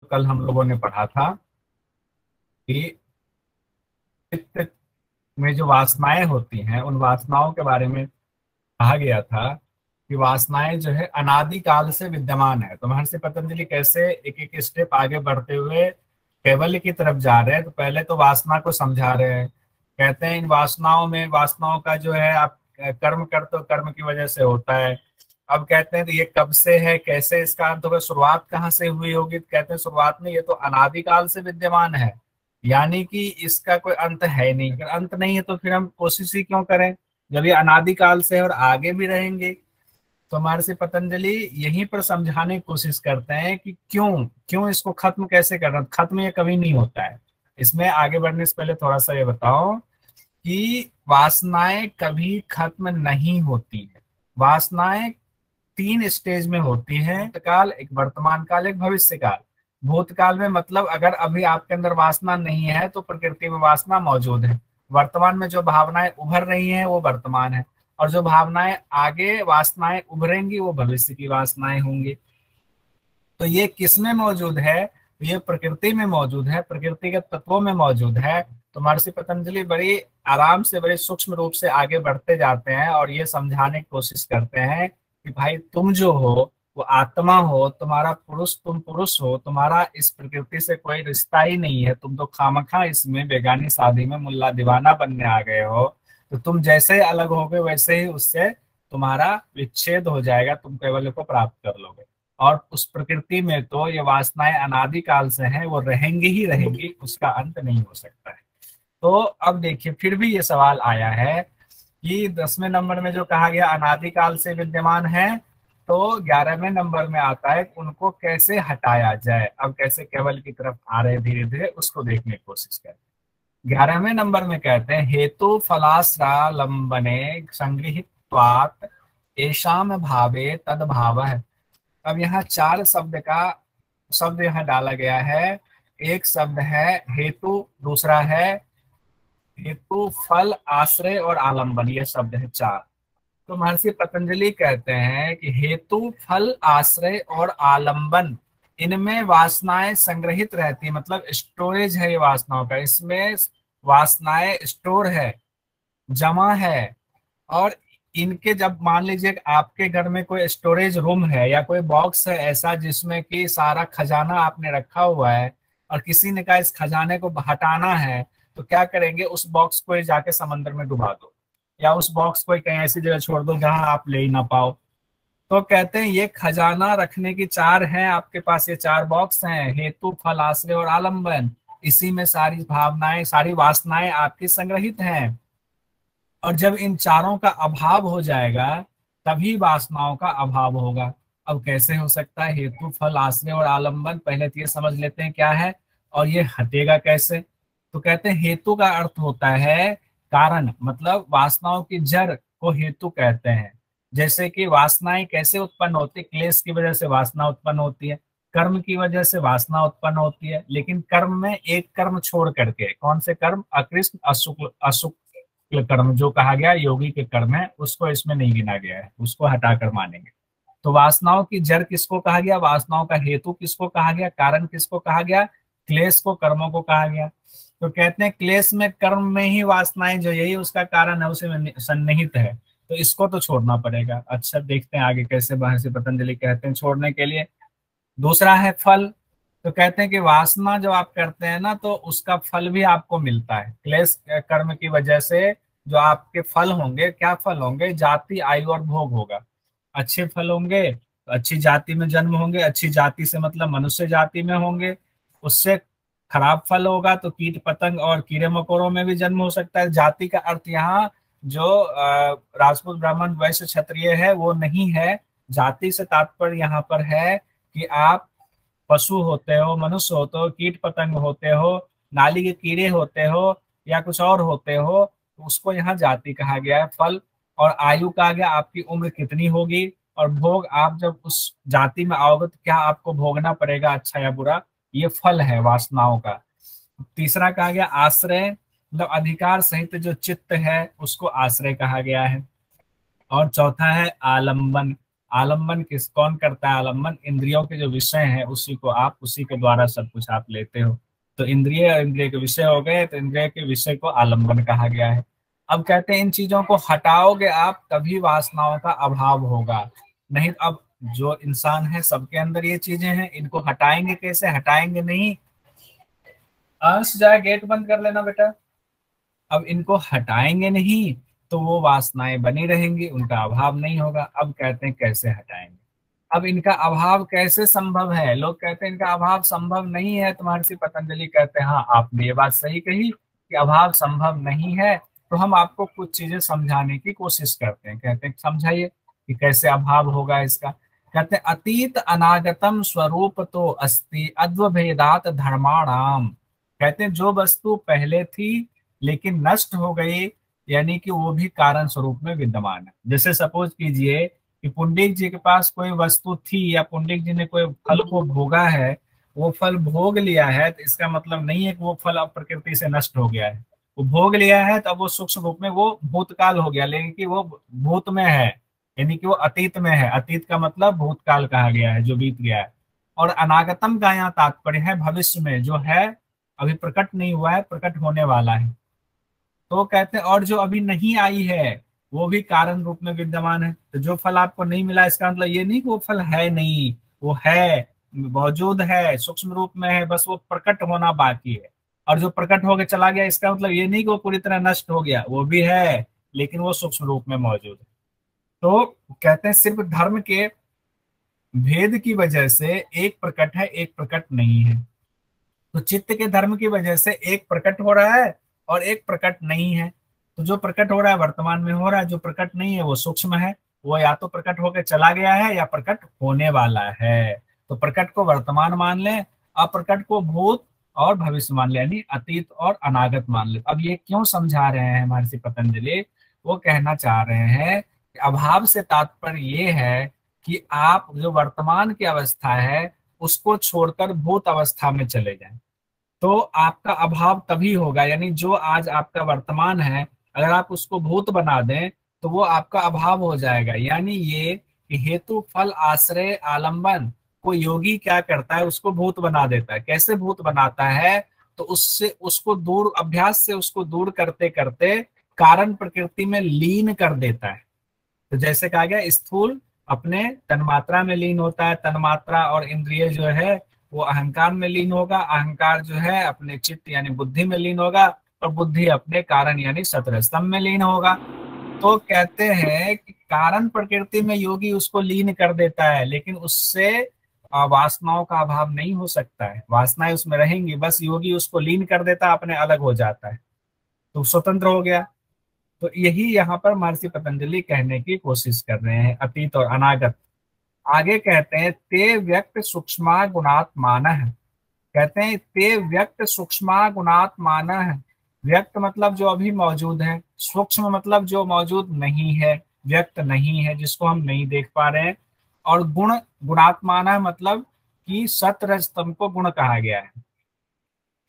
कल हम लोगों ने पढ़ा था कि चित्त में जो वासनाएं होती हैं उन वासनाओं के बारे में कहा गया था कि वासनाएं जो है अनादि काल से विद्यमान है। तो महर्षि पतंजलि कैसे एक एक स्टेप आगे बढ़ते हुए कैवल्य की तरफ जा रहे हैं। तो पहले तो वासना को समझा रहे हैं। कहते हैं इन वासनाओं में, वासनाओं का जो है आप कर्म करते हो, कर्म की वजह से होता है। अब कहते हैं तो ये कब से है, कैसे इसका अंत होगा, शुरुआत कहाँ से हुई होगी। तो कहते हैं शुरुआत में ये तो अनादिकाल से विद्यमान है, यानी कि इसका कोई अंत है नहीं। अगर अंत नहीं है तो फिर हम कोशिश ही क्यों करें, जब ये अनादिकाल से है और आगे भी रहेंगे। तो महर्षि पतंजलि यहीं पर समझाने की कोशिश करते हैं कि क्यों क्यों इसको खत्म कैसे करना। खत्म ये कभी नहीं होता है। इसमें आगे बढ़ने से पहले थोड़ा सा ये बताओ कि वासनाएं कभी खत्म नहीं होती है। वासनाएं तीन स्टेज में होती है, भूतकाल, एक वर्तमान काल, एक भविष्य काल। भूतकाल में मतलब अगर अभी आपके अंदर वासना नहीं है तो प्रकृति में वासना मौजूद है। वर्तमान में जो भावनाएं उभर रही हैं वो वर्तमान है, और जो भावनाएं आगे वासनाएं उभरेंगी वो भविष्य की वासनाएं होंगी। तो ये किस में मौजूद है, ये प्रकृति में मौजूद है, प्रकृति के तत्वों में मौजूद है। तो महर्षि पतंजलि बड़ी आराम से, बड़े सूक्ष्म रूप से आगे बढ़ते जाते हैं और ये समझाने की कोशिश करते हैं कि भाई तुम जो हो वो आत्मा हो, तुम्हारा पुरुष, तुम पुरुष हो, तुम्हारा इस प्रकृति से कोई रिश्ता ही नहीं है। तुम तो खामखा इसमें बेगानी शादी में मुल्ला दीवाना बनने आ गए हो। तो तुम जैसे ही अलग होगे वैसे ही उससे तुम्हारा विच्छेद हो जाएगा, तुम कैवल्य को प्राप्त कर लोगे। और उस प्रकृति में तो ये वासनाएं अनादिकाल से हैं, वो रहेंगी ही रहेंगी, उसका अंत नहीं हो सकता है। तो अब देखिए फिर भी ये सवाल आया है कि 10वें नंबर में जो कहा गया अनादिकाल से विद्यमान है, तो 11वें नंबर में आता है उनको कैसे हटाया जाए। अब कैसे केवल की तरफ आ रहे धीरे धीरे, उसको देखने की कोशिश करें। 11वें नंबर में कहते हैं हेतु फलाश्रालंबने संगृहीत्वात् येषाम भावे तद भाव है। अब यहाँ चार शब्द यहाँ डाला गया है। एक शब्द है हेतु, दूसरा है हेतु, फल, आश्रय और आलंबन, ये शब्द है चार। तो महर्षि पतंजलि कहते हैं कि हेतु, फल, आश्रय और आलंबन, इनमें वासनाएं संग्रहित रहती है, मतलब स्टोरेज है ये वासनाओं का। इसमें वासनाएं स्टोर है, जमा है। और इनके जब मान लीजिए कि आपके घर में कोई स्टोरेज रूम है या कोई बॉक्स है ऐसा जिसमें कि सारा खजाना आपने रखा हुआ है, और किसी ने कहा इस खजाने को हटाना है, तो क्या करेंगे, उस बॉक्स को जाके समंदर में डुबा दो, या उस बॉक्स को कहीं ऐसी जगह छोड़ दो जहां आप ले ही ना पाओ। तो कहते हैं ये खजाना रखने की चार हैं आपके पास, ये चार बॉक्स हैं, हेतु, फल, आश्रय और आलंबन। इसी में सारी भावनाएं, सारी वासनाएं आपकी संग्रहित हैं। और जब इन चारों का अभाव हो जाएगा तभी वासनाओं का अभाव होगा। अब कैसे हो सकता है, हेतु, फल, आश्रय और आलंबन, पहले तो ये समझ लेते हैं क्या है और ये हटेगा कैसे। तो कहते हैं हेतु का अर्थ होता है कारण, मतलब वासनाओं की जड़ को हेतु कहते हैं। जैसे कि वासनाएं कैसे उत्पन्न होती है, क्लेश की वजह से वासना उत्पन्न होती है, कर्म की वजह से वासना उत्पन्न होती है। लेकिन कर्म में एक कर्म छोड़ करके, कौन से कर्म, अकृष्ण, अशुक्ल, कर्म जो कहा गया योगी के कर्म है, उसको इसमें नहीं गिना गया है, उसको हटाकर मानेंगे। तो वासनाओं की जड़ किसको कहा गया, वासनाओं का हेतु किसको कहा गया, कारण किसको कहा गया, क्लेश को, कर्मों को कहा गया। तो कहते हैं क्लेश में, कर्म में ही वासनाएं जो यही उसका कारण है, उसी में सन्निहित है। तो इसको तो छोड़ना पड़ेगा। अच्छा देखते हैं आगे कैसे महर्षि पतंजलि कहते हैं छोड़ने के लिए। दूसरा है फल। तो कहते हैं कि वासना जब आप करते हैं ना तो उसका फल भी आपको मिलता है। क्लेश कर्म की वजह से जो आपके फल होंगे, क्या फल होंगे, जाति, आयु और भोग होगा। अच्छे फल होंगे तो अच्छी जाति में जन्म होंगे, अच्छी जाति से मतलब मनुष्य जाति में होंगे। उससे खराब फल होगा तो कीट पतंग और कीड़े मकोड़ों में भी जन्म हो सकता है। जाति का अर्थ यहाँ जो राजपूत, ब्राह्मण, वैश्य, क्षत्रिय है वो नहीं है। जाति से तात्पर्य यहाँ पर है कि आप पशु होते हो, मनुष्य होते हो, कीट पतंग होते हो, नाली के कीड़े होते हो, या कुछ और होते हो, तो उसको यहाँ जाति कहा गया है। फल और आयु कहा गया, आपकी उम्र कितनी होगी, और भोग, आप जब उस जाति में आओगे तो क्या आपको भोगना पड़ेगा, अच्छा या बुरा, ये फल है वासनाओं का। तीसरा कहा गया आश्रय, मतलब अधिकार सहित जो चित्त है उसको आश्रय कहा गया है। और चौथा है आलंबन, आलम्बन कौन करता है? आलम्बन इंद्रियों के जो विषय हैं उसी के द्वारा सब कुछ आप लेते हो। तो इंद्रिय के विषय हो गए, तो इंद्रिय के विषय को आलम्बन कहा गया है। अब कहते हैं इन चीजों को हटाओगे आप तभी वासनाओं का अभाव होगा, नहीं तो अब जो इंसान है सबके अंदर ये चीजें हैं, इनको हटाएंगे कैसे? हटाएंगे नहीं। अंश जाए गेट बंद कर लेना बेटा। अब इनको हटाएंगे नहीं तो वो वासनाएं बनी रहेंगी, उनका अभाव नहीं होगा। अब कहते हैं कैसे हटाएंगे? अब इनका अभाव कैसे संभव है? लोग कहते हैं इनका अभाव संभव नहीं है, तो महर्षि पतंजलि कहते हैं हाँ आपने ये बात सही कही कि अभाव संभव नहीं है। तो हम आपको कुछ चीजें समझाने की कोशिश करते हैं। कहते हैं समझाइए कि कैसे अभाव होगा इसका। कहते हैं अतीत अनागतम स्वरूप तो अस्ति अद्वभेदात धर्माणाम। कहते हैं जो वस्तु पहले थी लेकिन नष्ट हो गई, यानी कि वो भी कारण स्वरूप में विद्यमान है। जैसे सपोज कीजिए कि पुंडरीक जी के पास कोई वस्तु थी या पुंडरीक जी ने कोई फल को भोगा है, वो फल भोग लिया है, तो इसका मतलब नहीं है कि वो फल अब प्रकृति से नष्ट हो गया है। वो भोग लिया है तो अब वो सूक्ष्म रूप में वो भूतकाल हो गया, लेकिन कि वो भूत में है, यानी कि वो अतीत में है। अतीत का मतलब भूतकाल कहा गया है, जो बीत गया है। और अनागतम का यहाँ तात्पर्य है भविष्य में, जो है अभी प्रकट नहीं हुआ है, प्रकट होने वाला है। तो कहते हैं और जो अभी नहीं आई है वो भी कारण रूप में विद्यमान है। तो जो फल आपको नहीं मिला इसका मतलब ये नहीं कि वो फल है नहीं, वो है, मौजूद है, सूक्ष्म रूप में है, बस वो प्रकट होना बाकी है। और जो प्रकट होकर चला गया इसका मतलब ये नहीं कि वो पूरी तरह नष्ट हो गया, वो भी है लेकिन वो सूक्ष्म रूप में मौजूद है। तो कहते हैं सिर्फ धर्म के भेद की वजह से एक प्रकट है, एक प्रकट नहीं है। तो चित्त के धर्म की वजह से एक प्रकट हो रहा है और एक प्रकट नहीं है। तो जो प्रकट हो रहा है वर्तमान में हो रहा है, जो प्रकट नहीं है वो सूक्ष्म है, वो या तो प्रकट होकर चला गया है या प्रकट होने वाला है। तो प्रकट को वर्तमान मान ले, अप्रकट को भूत और भविष्य मान ले, यानी अतीत और अनागत मान ले। अब ये क्यों समझा रहे हैं महर्षि पतंजलि? वो कहना चाह रहे हैं कि अभाव से तात्पर्य ये है कि आप जो वर्तमान की अवस्था है उसको छोड़कर भूत अवस्था में चले जाएं, तो आपका अभाव तभी होगा। यानी जो आज आपका वर्तमान है अगर आप उसको भूत बना दें तो वो आपका अभाव हो जाएगा। यानी ये कि हेतु फल आश्रय आलंबन को योगी क्या करता है, उसको भूत बना देता है। कैसे भूत बनाता है? तो उससे उसको दूर, अभ्यास से उसको दूर करते करते कारण प्रकृति में लीन कर देता है। तो जैसे कहा गया स्थूल अपने तन्मात्रा में लीन होता है, तन्मात्रा और इंद्रिय जो है वो अहंकार में लीन होगा, अहंकार जो है अपने चित्त यानी बुद्धि में लीन होगा, और बुद्धि अपने कारण यानी सतरस्तंभ में लीन होगा। तो कहते हैं कि कारण प्रकृति में योगी उसको लीन कर देता है, लेकिन उससे वासनाओं का अभाव नहीं हो सकता है, वासनाएं उसमें रहेंगी, बस योगी उसको लीन कर देता है, अपने अलग हो जाता है, तो स्वतंत्र हो गया। तो यही यहाँ पर महर्षि पतंजलि कहने की कोशिश कर रहे हैं, अतीत और अनागत। आगे कहते हैं ते व्यक्त सूक्ष्मा गुणात्मान। कहते हैं ते व्यक्त सूक्ष्मा गुणात्मान। व्यक्त मतलब जो अभी मौजूद है, सूक्ष्म मतलब जो मौजूद नहीं है, व्यक्त नहीं है, जिसको हम नहीं देख पा रहे हैं। और गुणात्मान मतलब कि सत रज तम को गुण कहा गया है,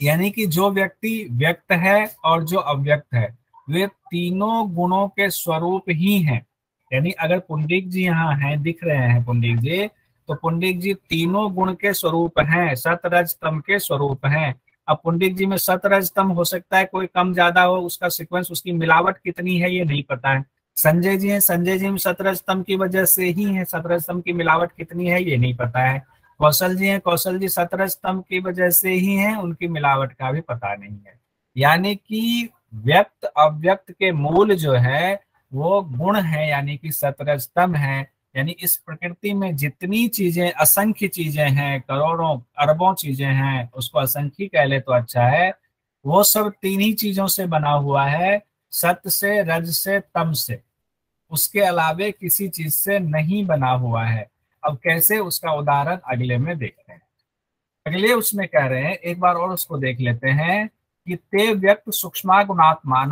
यानी कि जो व्यक्ति व्यक्त है और जो अव्यक्त है वे तीनों गुणों के स्वरूप ही हैं। यानी अगर पुंडरीक जी यहाँ हैं, दिख रहे हैं पुंडरीक जी, तो पुंडरीक जी तीनों गुण के स्वरूप हैं, सत रज तम के स्वरूप हैं। अब पुंडरीक जी में सत रज तम हो सकता है कोई कम ज्यादा हो, उसका सीक्वेंस, उसकी मिलावट कितनी है ये नहीं पता है। संजय जी हैं, संजय जी में सत रज तम की वजह से ही है, सत रज तम की मिलावट कितनी है ये नहीं पता है। कौशल जी हैं, कौशल जी सतरज स्तंभ की वजह से ही हैं, उनकी मिलावट का भी पता नहीं है। यानी कि व्यक्त अव्यक्त के मूल जो है वो गुण है, यानी कि सतरज स्तंभ है। यानी इस प्रकृति में जितनी चीजें, असंख्य चीजें हैं, करोड़ों अरबों चीजें हैं, उसको असंख्य कह ले तो अच्छा है, वो सब तीन ही चीजों से बना हुआ है, सत से, रज से, तम से। उसके अलावे किसी चीज से नहीं बना हुआ है। अब कैसे, उसका उदाहरण अगले में देखते हैं। अगले उसमें कह रहे हैं, एक बार और उसको देख लेते हैं कि ते व्यक्त सूक्ष्मा गुणात्मान।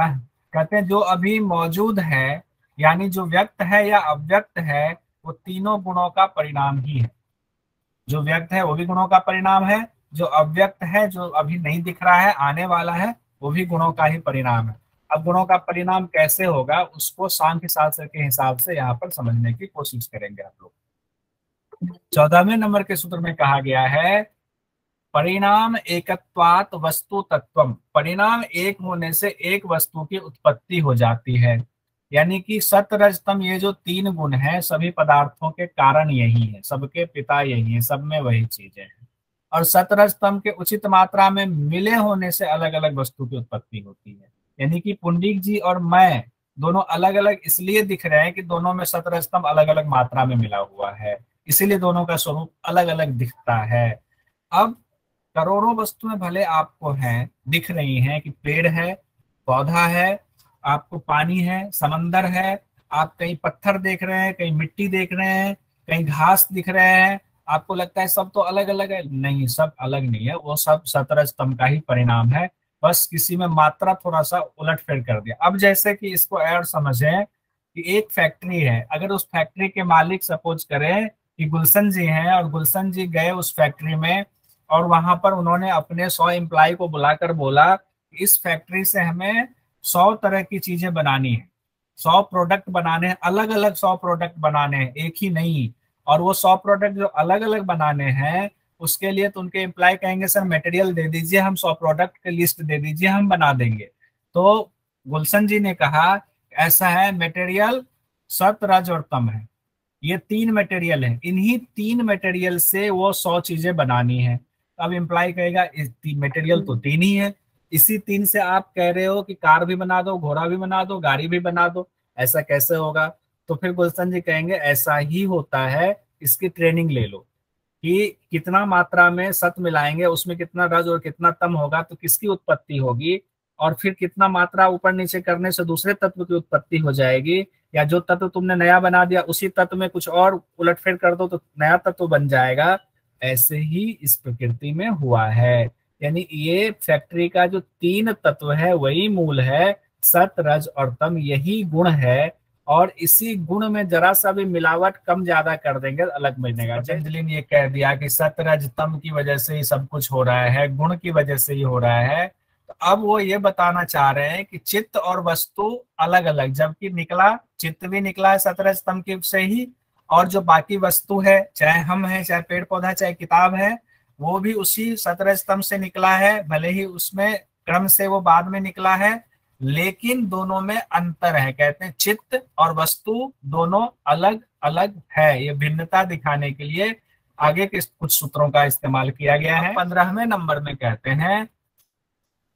कहते हैं जो अभी मौजूद है, यानी जो व्यक्त है या अव्यक्त है, वो तीनों गुणों का परिणाम ही है। जो व्यक्त है वो भी गुणों का परिणाम है, जो अव्यक्त है, जो अभी नहीं दिख रहा है, आने वाला है, वो भी गुणों का ही परिणाम है। अब गुणों का परिणाम कैसे होगा उसको सांख्य शास्त्र के हिसाब से यहाँ पर समझने की कोशिश करेंगे आप लोग। 14वें नंबर के सूत्र में कहा गया है परिणाम एकत्वात वस्तु तत्वम, परिणाम एक होने से एक वस्तु की उत्पत्ति हो जाती है। यानी कि सत रज तम, ये जो तीन गुण हैं सभी पदार्थों के कारण यही है, सबके पिता यही है, सब में वही चीजें हैं। और सत रज तम के उचित मात्रा में मिले होने से अलग अलग वस्तु की उत्पत्ति होती है। यानी कि पुंडरीक जी और मैं दोनों अलग अलग इसलिए दिख रहे हैं कि दोनों में सत रज तम अलग अलग मात्रा में मिला हुआ है, इसीलिए दोनों का स्वरूप अलग अलग दिखता है। अब करोड़ों वस्तुएं भले आपको हैं, दिख रही हैं कि पेड़ है, पौधा है, आपको पानी है, समंदर है, आप कहीं पत्थर देख रहे हैं, कहीं मिट्टी देख रहे हैं, कहीं घास दिख रहे हैं, आपको लगता है सब तो अलग अलग है। नहीं, सब अलग नहीं है, वो सब सतरज स्तंभ का ही परिणाम है, बस किसी में मात्रा थोड़ा सा उलटफेर कर दिया। अब जैसे कि इसको और समझें कि एक फैक्ट्री है, अगर उस फैक्ट्री के मालिक सपोज करें कि गुलशन जी हैं, और गुलशन जी गए उस फैक्ट्री में और वहां पर उन्होंने अपने 100 एम्प्लॉय को बुलाकर बोला कि इस फैक्ट्री से हमें 100 तरह की चीजें बनानी है, 100 प्रोडक्ट बनाने हैं, अलग अलग 100 प्रोडक्ट बनाने हैं, एक ही नहीं। और वो 100 प्रोडक्ट जो अलग अलग बनाने हैं उसके लिए तो उनके एम्प्लॉय कहेंगे सर मटेरियल दे दीजिए, हम 100 प्रोडक्ट की लिस्ट दे दीजिए, हम बना देंगे। तो गुलशन जी ने कहा ऐसा है, मटेरियल सत रज और तम है, ये तीन मटेरियल है, इन्हीं तीन मटेरियल से वो 100 चीजें बनानी है। अब एम्प्लॉय कहेगा मटेरियल तो तीन ही है, इसी तीन से आप कह रहे हो कि कार भी बना दो, घोड़ा भी बना दो, गाड़ी भी बना दो, ऐसा कैसे होगा? तो फिर गुलशन जी कहेंगे ऐसा ही होता है, इसकी ट्रेनिंग ले लो कि कितना मात्रा में सत मिलाएंगे, उसमें कितना रज और कितना तम होगा तो किसकी उत्पत्ति होगी, और फिर कितना मात्रा ऊपर नीचे करने से दूसरे तत्व की उत्पत्ति हो जाएगी, या जो तत्व तुमने नया बना दिया उसी तत्व में कुछ और उलटफेर कर दो तो नया तत्व बन जाएगा। ऐसे ही इस प्रकृति में हुआ है। यानी ये फैक्ट्री का जो तीन तत्व है वही मूल है, सत रज और तम यही गुण है, और इसी गुण में जरा सा भी मिलावट कम ज्यादा कर देंगे अलग मिलेगा। पतंजलि ने ये कह दिया कि सत रज तम की वजह से ही सब कुछ हो रहा है, गुण की वजह से ही हो रहा है। तो अब वो ये बताना चाह रहे हैं कि चित्त और वस्तु अलग अलग, जबकि निकला चित्त भी निकला है सत रज तम की से ही, और जो बाकी वस्तु है, चाहे हम है, चाहे पेड़ पौधा, चाहे किताब है, वो भी उसी सत रज तम से निकला है, भले ही उसमें क्रम से वो बाद में निकला है, लेकिन दोनों में अंतर है। कहते हैं चित्त और वस्तु दोनों अलग अलग है, ये भिन्नता दिखाने के लिए आगे के कुछ सूत्रों का इस्तेमाल किया गया है। 15वें नंबर में कहते हैं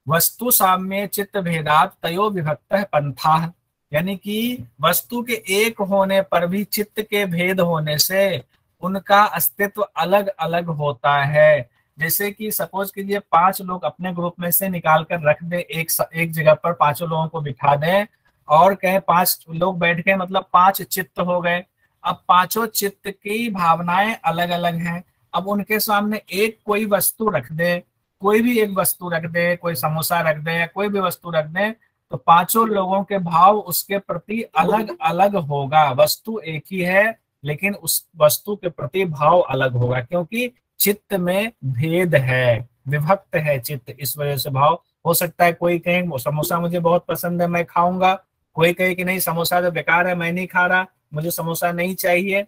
वस्तु साम्य चित्त भेदात तयो विभक्त पंथा, यानी कि वस्तु के एक होने पर भी चित्त के भेद होने से उनका अस्तित्व अलग अलग होता है। जैसे कि सपोज कीजिए 5 लोग अपने ग्रुप में से निकाल कर रख दे, एक जगह पर 5 लोगों को बिठा दें और कहें 5 लोग बैठ गए, मतलब 5 चित्त हो गए। अब पांचों चित्त की भावनाएं अलग अलग हैं। अब उनके सामने एक कोई वस्तु रख दे, कोई भी एक वस्तु रख दे, कोई समोसा रख दे या कोई भी वस्तु रख दे, तो पांचों लोगों के भाव उसके प्रति अलग अलग होगा। वस्तु एक ही है लेकिन उस वस्तु के प्रति भाव अलग होगा, क्योंकि चित्त में भेद है, विभक्त है चित्त, इस वजह से भाव हो सकता है। कोई कहे वो समोसा मुझे बहुत पसंद है, मैं खाऊंगा, कोई कहे कि नहीं समोसा तो बेकार है, मैं नहीं खा रहा, मुझे समोसा नहीं चाहिए।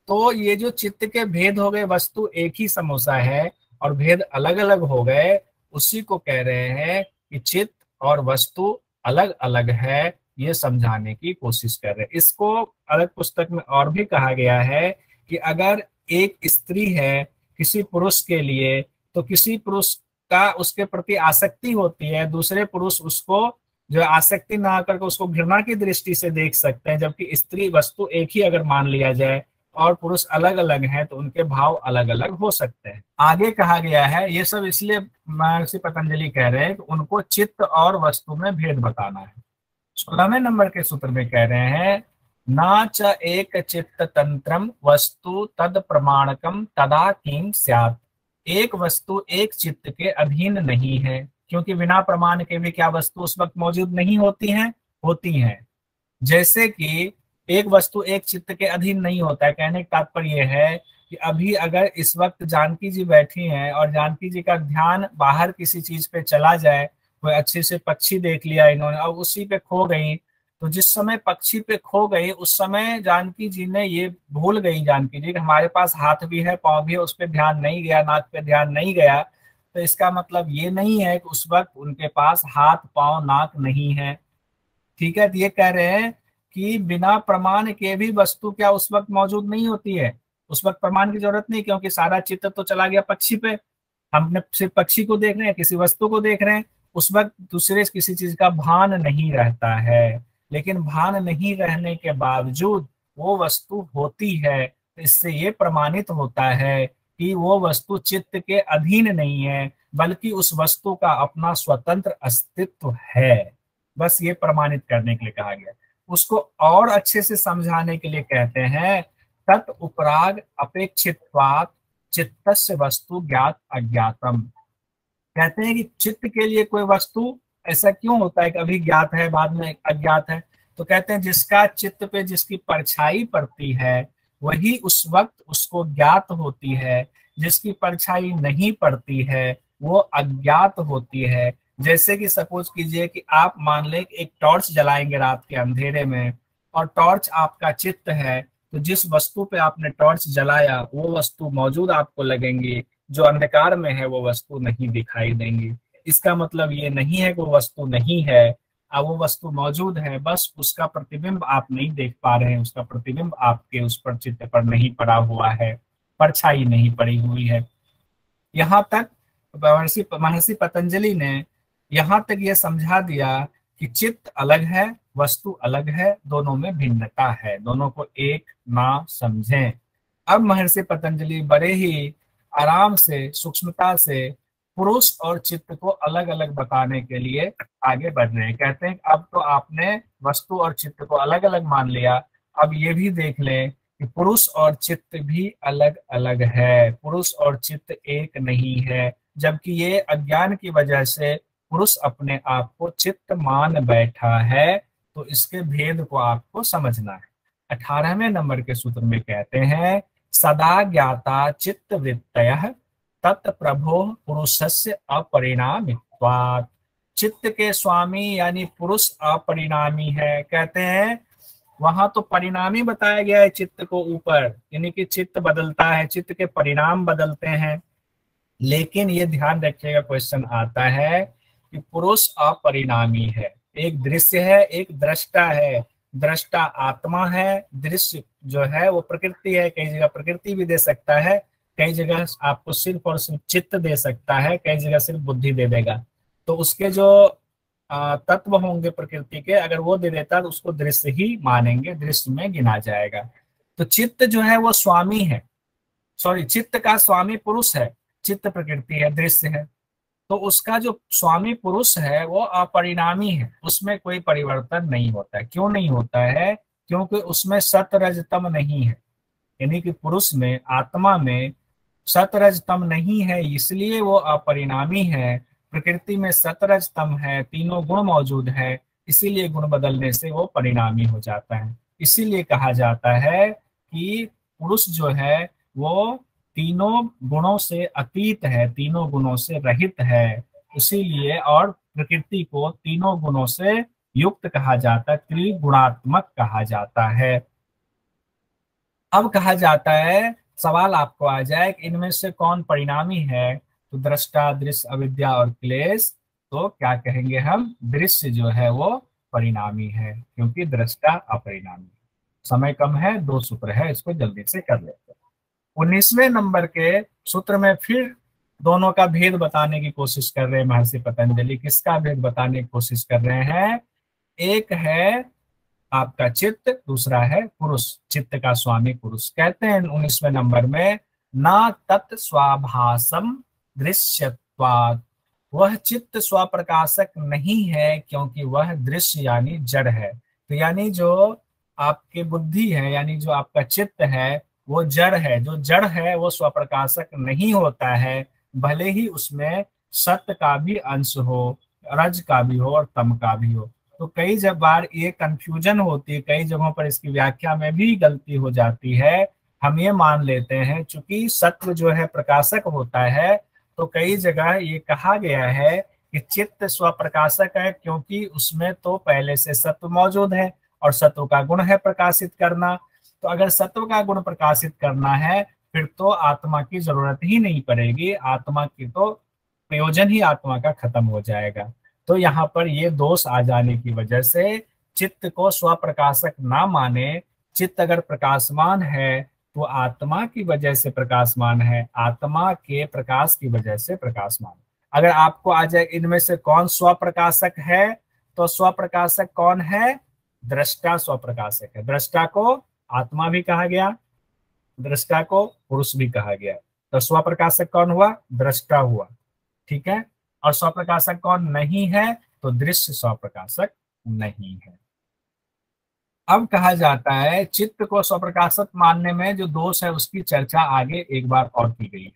तो ये जो चित्त के भेद हो गए, वस्तु एक ही समोसा है और भेद अलग अलग हो गए, उसी को कह रहे हैं कि चित्त और वस्तु अलग अलग है, ये समझाने की कोशिश कर रहे हैं। इसको अलग पुस्तक में और भी कहा गया है कि अगर एक स्त्री है किसी पुरुष के लिए, तो किसी पुरुष का उसके प्रति आसक्ति होती है, दूसरे पुरुष उसको जो आसक्ति ना करके उसको घृणा की दृष्टि से देख सकते हैं, जबकि स्त्री वस्तु एक ही अगर मान लिया जाए और पुरुष अलग अलग हैं तो उनके भाव अलग अलग हो सकते हैं। आगे कहा गया है, ये सब इसलिए महर्षि पतंजलि कह रहे हैं कि उनको चित्त और वस्तु में भेद बताना है। 16वें नंबर के सूत्र में कह रहे हैं ना च एक चित्त तंत्रम वस्तु तद प्रमाणकम तदा किम स्यात्, एक वस्तु एक चित्त के अधीन नहीं है, क्योंकि बिना प्रमाण के भी क्या वस्तु उस वक्त मौजूद नहीं होती हैं, होती हैं। जैसे कि एक वस्तु एक चित्त के अधीन नहीं होता है, कहने का तात्पर्य है कि अभी अगर इस वक्त जानकी जी बैठी हैं और जानकी जी का ध्यान बाहर किसी चीज पे चला जाए, कोई अच्छे से पक्षी देख लिया इन्होंने और उसी पे खो गई, तो जिस समय पक्षी पे खो गई उस समय जानकी जी ने ये भूल गई, जानकी जी कि हमारे पास हाथ भी है, पाँव भी है, उस पर ध्यान नहीं गया, नाक पे ध्यान नहीं गया। तो इसका मतलब ये नहीं है कि उस वक्त उनके पास हाथ पाँव नाक नहीं है। ठीक है, तो ये कह रहे हैं कि बिना प्रमाण के भी वस्तु क्या उस वक्त मौजूद नहीं होती है। उस वक्त प्रमाण की जरूरत नहीं, क्योंकि सारा चित्त तो चला गया पक्षी पे। हमने सिर्फ पक्षी को देख रहे हैं, किसी वस्तु को देख रहे हैं, उस वक्त दूसरे किसी चीज का भान नहीं रहता है। लेकिन भान नहीं रहने के बावजूद वो वस्तु होती है, तो इससे ये प्रमाणित होता है कि वो वस्तु चित्त के अधीन नहीं है, बल्कि उस वस्तु का अपना स्वतंत्र अस्तित्व है। बस ये प्रमाणित करने के लिए कहा गया। उसको और अच्छे से समझाने के लिए कहते हैं तत् उपराग अपेक्षित्वात् चित्तस्य वस्तु ज्ञात अज्ञातम। कहते हैं कि चित्त के लिए कोई वस्तु ऐसा क्यों होता है कि अभी ज्ञात है बाद में अज्ञात है। तो कहते हैं जिसका चित्त पे जिसकी परछाई पड़ती है वही उस वक्त उसको ज्ञात होती है, जिसकी परछाई नहीं पड़ती है वो अज्ञात होती है। जैसे कि सपोज कीजिए कि आप मान लें एक टॉर्च जलाएंगे रात के अंधेरे में, और टॉर्च आपका चित्त है, तो जिस वस्तु पे आपने टॉर्च जलाया वो वस्तु मौजूद आपको लगेंगी, जो अंधकार में है वो वस्तु नहीं दिखाई देंगी। इसका मतलब ये नहीं है कि वो वस्तु नहीं है, अब वो वस्तु मौजूद है, बस उसका प्रतिबिंब आप नहीं देख पा रहे हैं, उसका प्रतिबिंब आपके उस पर चित्त पर नहीं पड़ा हुआ है, परछाई नहीं पड़ी हुई है। यहाँ तक महर्षि महर्षि पतंजलि ने यहाँ तक ये समझा दिया कि चित्त अलग है, वस्तु अलग है, दोनों में भिन्नता है, दोनों को एक ना समझें। अब महर्षि पतंजलि बड़े ही आराम से सूक्ष्मता से पुरुष और चित्त को अलग अलग बताने के लिए आगे बढ़ रहे हैं। कहते हैं अब तो आपने वस्तु और चित्त को अलग अलग मान लिया, अब ये भी देख लें कि पुरुष और चित्त भी अलग अलग है, पुरुष और चित्त एक नहीं है। जबकि ये अज्ञान की वजह से पुरुष अपने आप को चित्त मान बैठा है, तो इसके भेद को आपको समझना है। 18वें नंबर के सूत्र में कहते हैं सदा ज्ञाता चित्त वृत्तयः तत्प्रभो पुरुषस्य अपरिणामित्वात्। चित्त के स्वामी यानी पुरुष अपरिणामी है। कहते हैं वहां तो परिणामी बताया गया है चित्त को ऊपर, यानी कि चित्त बदलता है, चित्त के परिणाम बदलते हैं। लेकिन ये ध्यान रखिएगा, क्वेश्चन आता है कि पुरुष अपरिणामी है। एक दृश्य है, एक दृष्टा है। दृष्टा आत्मा है, दृश्य जो है वो प्रकृति है। कई जगह प्रकृति भी दे सकता है, कई जगह आपको सिर्फ और सिर्फ चित्त दे सकता है, कई जगह सिर्फ बुद्धि दे देगा। तो उसके जो तत्व होंगे प्रकृति के, अगर वो दे देता तो उसको दृश्य ही मानेंगे, दृश्य में गिना जाएगा। तो चित्त जो है वो स्वामी है, सॉरी चित्त का स्वामी पुरुष है, चित्त प्रकृति है, दृश्य है। तो उसका जो स्वामी पुरुष है वो अपरिणामी है, उसमें कोई परिवर्तन नहीं होता है। क्यों नहीं होता है? क्योंकि उसमें सत रज तम नहीं है, यानी कि पुरुष में, आत्मा में सत रज तम नहीं है, इसलिए वो अपरिणामी है। प्रकृति में सत रज तम है, तीनों गुण मौजूद है, इसीलिए गुण बदलने से वो परिणामी हो जाता है। इसीलिए कहा जाता है कि पुरुष जो है वो तीनों गुणों से अतीत है, तीनों गुणों से रहित है, इसीलिए। और प्रकृति को तीनों गुणों से युक्त कहा जाता है, त्रिगुणात्मक कहा जाता है। अब कहा जाता है, सवाल आपको आ जाए कि इनमें से कौन परिणामी है, तो दृष्टा, दृश्य, अविद्या और क्लेश। तो क्या कहेंगे हम? दृश्य जो है वो परिणामी है, क्योंकि दृष्टा अपरिणामी। समय कम है, 2 सूत्र है, इसको जल्दी से कर लेते हैं। 19वें नंबर के सूत्र में फिर दोनों का भेद बताने की कोशिश कर रहे हैं महर्षि पतंजलि। किसका भेद बताने की कोशिश कर रहे हैं? एक है आपका चित्त, दूसरा है पुरुष, चित्त का स्वामी पुरुष। कहते हैं 19वें नंबर में ना तत् स्वाभासम दृश्यत्वात्, वह चित्त स्वप्रकाशक नहीं है क्योंकि वह दृश्य यानी जड़ है। तो यानी जो आपकी बुद्धि है, यानी जो आपका चित्त है वो जड़ है। जो जड़ है वो स्वप्रकाशक नहीं होता है, भले ही उसमें सत्य का भी अंश हो, रज का भी हो और तम का भी हो। तो कई जब बार ये कंफ्यूजन होती है, कई जगहों पर इसकी व्याख्या में भी गलती हो जाती है। हम ये मान लेते हैं चूंकि सत्व जो है प्रकाशक होता है, तो कई जगह ये कहा गया है कि चित्त स्वप्रकाशक है, क्योंकि उसमें तो पहले से सत्व मौजूद है और सत्व का गुण है प्रकाशित करना। तो अगर सत्व का गुण प्रकाशित करना है फिर तो आत्मा की जरूरत ही नहीं पड़ेगी, आत्मा की तो प्रयोजन ही आत्मा का खत्म हो जाएगा। तो यहाँ पर ये दोष आ जाने की वजह से चित्त को स्वप्रकाशक ना माने, चित्त अगर प्रकाशमान है तो आत्मा की वजह से प्रकाशमान है, आत्मा के प्रकाश की वजह से प्रकाशमान। अगर आपको आ जाए इनमें से कौन स्वप्रकाशक है, तो स्वप्रकाशक कौन है? दृष्टा स्वप्रकाशक है। दृष्टा को आत्मा भी कहा गया, दृष्टा को पुरुष भी कहा गया। तो स्वप्रकाशक कौन हुआ? दृष्टा हुआ, ठीक है। और स्वप्रकाशक कौन नहीं है? तो दृश्य स्वप्रकाशक नहीं है। अब कहा जाता है चित्त को स्वप्रकाशक मानने में जो दोष है उसकी चर्चा आगे एक बार और की गई है।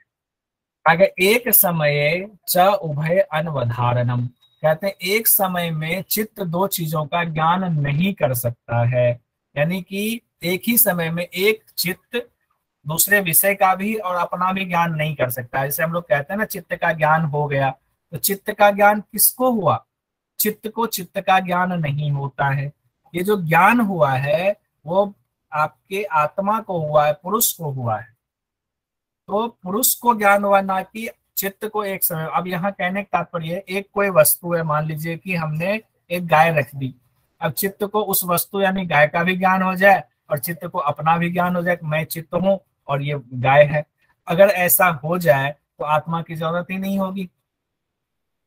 आगे एक समय च उभय अनवधारणम, कहते हैं एक समय में चित्त दो चीजों का ज्ञान नहीं कर सकता है। यानी कि एक ही समय में एक चित्त दूसरे विषय का भी और अपना भी ज्ञान नहीं कर सकता। जैसे हम लोग कहते हैं ना चित्त का ज्ञान हो गया, तो चित्त का ज्ञान किसको हुआ? चित्त को चित्त का ज्ञान नहीं होता है। ये जो ज्ञान हुआ है वो आपके आत्मा को हुआ है, पुरुष को हुआ है। तो पुरुष को ज्ञान हुआ, ना कि चित्त को एक समय। अब यहाँ कहने का तात्पर्य है एक कोई वस्तु है, मान लीजिए कि हमने एक गाय रख दी, अब चित्त को उस वस्तु यानी गाय का भी ज्ञान हो जाए और चित्त को अपना भी ज्ञान हो जाए कि मैं चित्त हूँ और ये गाय है। अगर ऐसा हो जाए तो आत्मा की जरूरत ही नहीं होगी।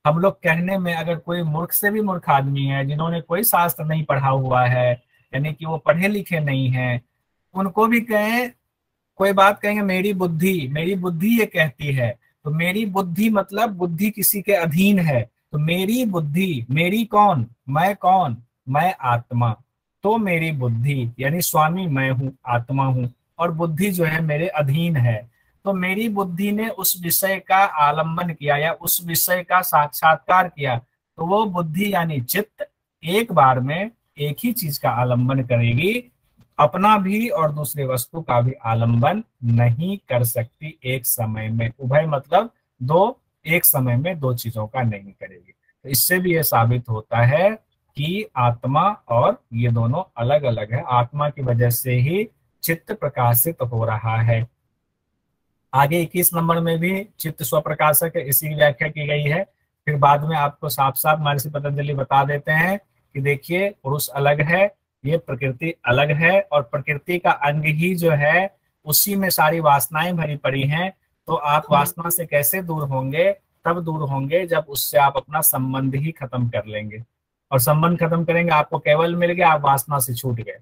हम लोग कहने में अगर कोई मूर्ख से भी मूर्ख आदमी है, जिन्होंने कोई शास्त्र नहीं पढ़ा हुआ है, यानी कि वो पढ़े लिखे नहीं है, उनको भी कहें कोई बात, कहेंगे मेरी बुद्धि ये कहती है। तो मेरी बुद्धि मतलब बुद्धि किसी के अधीन है। तो मेरी बुद्धि, मेरी कौन? मैं कौन? मैं आत्मा। तो मेरी बुद्धि यानी स्वामी मैं हूँ, आत्मा हूँ, और बुद्धि जो है मेरे अधीन है। तो मेरी बुद्धि ने उस विषय का आलंबन किया या उस विषय का साक्षात्कार किया, तो वो बुद्धि यानी चित्त एक बार में एक ही चीज का आलंबन करेगी, अपना भी और दूसरे वस्तु का भी आलंबन नहीं कर सकती एक समय में। उभय मतलब दो, एक समय में दो चीजों का नहीं करेगी। तो इससे भी यह साबित होता है कि आत्मा और ये दोनों अलग अलग है। आत्मा की वजह से ही चित्त प्रकाशित हो रहा है। आगे 21 नंबर में भी चित्त स्वप्रकाशक है, इसी की व्याख्या की गई है। फिर बाद में आपको साफ साफ महर्षि पतंजलि बता देते हैं कि देखिए पुरुष अलग है, ये प्रकृति अलग है, और प्रकृति का अंग ही जो है उसी में सारी वासनाएं भरी पड़ी हैं। तो आप वासना से कैसे दूर होंगे? तब दूर होंगे जब उससे आप अपना संबंध ही खत्म कर लेंगे। और संबंध खत्म करेंगे, आपको केवल मिल गया, आप वासना से छूट गए।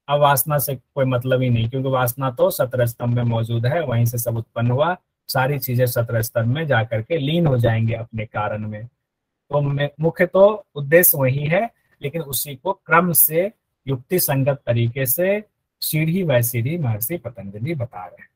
अब वासना से कोई मतलब ही नहीं, क्योंकि वासना तो 17 स्तंभ में मौजूद है, वहीं से सब उत्पन्न हुआ। सारी चीजें 17 स्तंभ में जाकर के लीन हो जाएंगे अपने कारण में। तो मुख्य तो उद्देश्य वही है, लेकिन उसी को क्रम से युक्ति संगत तरीके से सीढ़ी बाय सीढ़ी महर्षि पतंजलि बता रहे हैं।